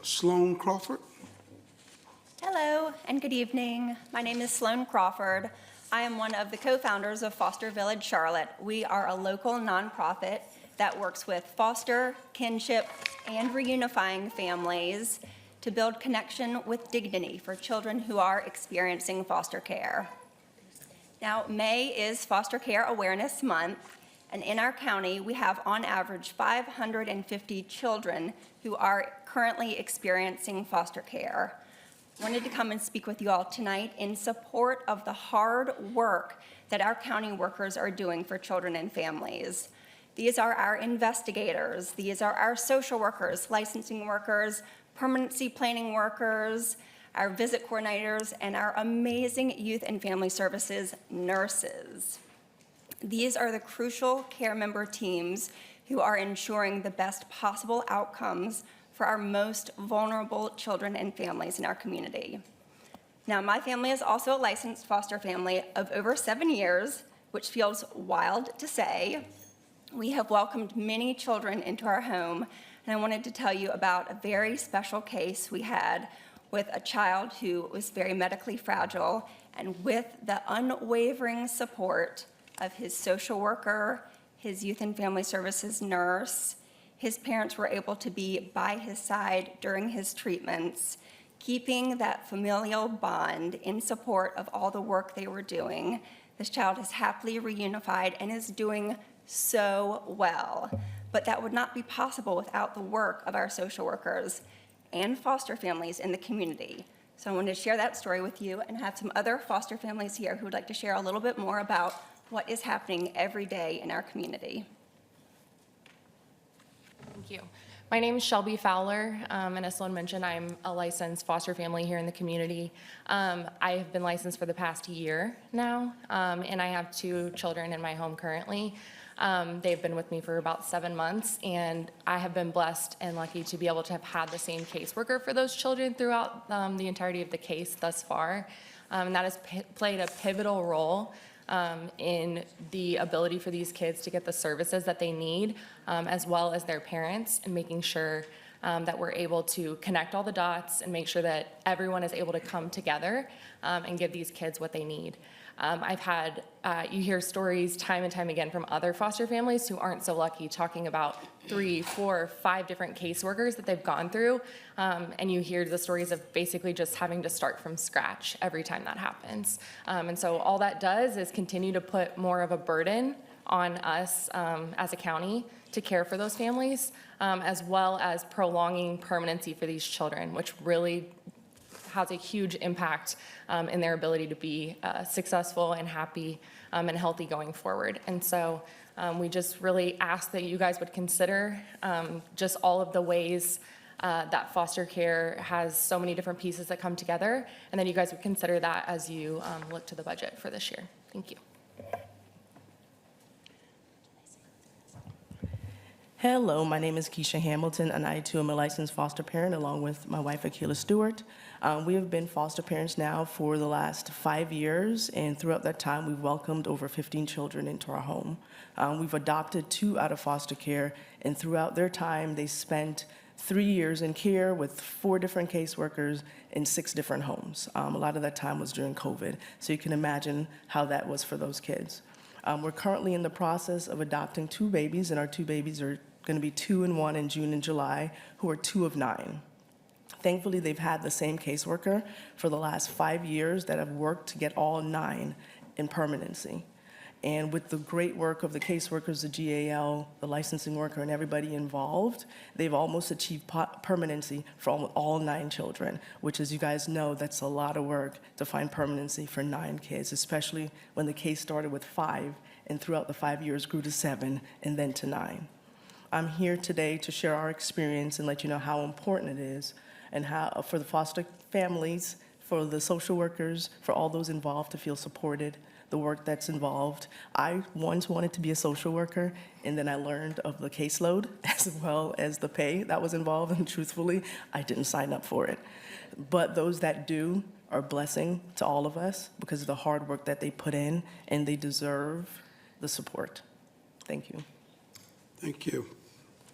Sloan Crawford. Hello and good evening. My name is Sloan Crawford. I am one of the co-founders of Foster Village Charlotte. We are a local nonprofit that works with foster, kinship, and reunifying families to build connection with dignity for children who are experiencing foster care. Now, May is Foster Care Awareness Month, and in our county, we have on average 550 children who are currently experiencing foster care. I wanted to come and speak with you all tonight in support of the hard work that our county workers are doing for children and families. These are our investigators, these are our social workers, licensing workers, permanency planning workers, our visit coordinators, and our amazing youth and family services nurses. These are the crucial care member teams who are ensuring the best possible outcomes for our most vulnerable children and families in our community. Now, my family is also a licensed foster family of over 7 years, which feels wild to say. We have welcomed many children into our home, and I wanted to tell you about a very special case we had with a child who was very medically fragile, and with the unwavering support of his social worker, his youth and family services nurse, his parents were able to be by his side during his treatments, keeping that familial bond in support of all the work they were doing. This child is happily reunified and is doing so well. But that would not be possible without the work of our social workers and foster families in the community. So I wanted to share that story with you and have some other foster families here who would like to share a little bit more about what is happening every day in our community. Thank you. My name is Shelby Fowler, and as Sloan mentioned, I'm a licensed foster family here in the community. I have been licensed for the past year now, and I have 2 children in my home currently. They've been with me for about 7 months, and I have been blessed and lucky to be able to have had the same caseworker for those children throughout the entirety of the case thus far. And that has played a pivotal role in the ability for these kids to get the services that they need, as well as their parents, and making sure that we're able to connect all the dots and make sure that everyone is able to come together and give these kids what they need. I've had, you hear stories time and time again from other foster families who aren't so lucky, talking about 3, 4, 5 different caseworkers that they've gone through, and you hear the stories of basically just having to start from scratch every time that happens. And so all that does is continue to put more of a burden on us as a county to care for those families, as well as prolonging permanency for these children, which really has a huge impact in their ability to be successful and happy and healthy going forward. And so we just really ask that you guys would consider just all of the ways that foster care has so many different pieces that come together, and then you guys would consider that as you look to the budget for this year. Thank you. Hello, my name is Keisha Hamilton, and I too am a licensed foster parent along with my wife, Akila Stewart. We have been foster parents now for the last 5 years, and throughout that time, we've welcomed over 15 children into our home. We've adopted 2 out of foster care, and throughout their time, they spent 3 years in care with 4 different caseworkers in 6 different homes. A lot of that time was during COVID, so you can imagine how that was for those kids. We're currently in the process of adopting 2 babies, and our 2 babies are going to be 2 and 1 in June and July, who are 2 of 9. Thankfully, they've had the same caseworker for the last 5 years that have worked to get all 9 in permanency. And with the great work of the caseworkers, the GAL, the licensing worker, and everybody involved, they've almost achieved permanency for all 9 children, which, as you guys know, that's a lot of work to find permanency for 9 kids, especially when the case started with 5, and throughout the 5 years grew to 7, and then to 9. I'm here today to share our experience and let you know how important it is, and how for the foster families, for the social workers, for all those involved to feel supported, the work that's involved. I once wanted to be a social worker, and then I learned of the caseload as well as the pay that was involved, and truthfully, I didn't sign up for it. But those that do are a blessing to all of us because of the hard work that they put in, and they deserve the support. Thank you. Thank you.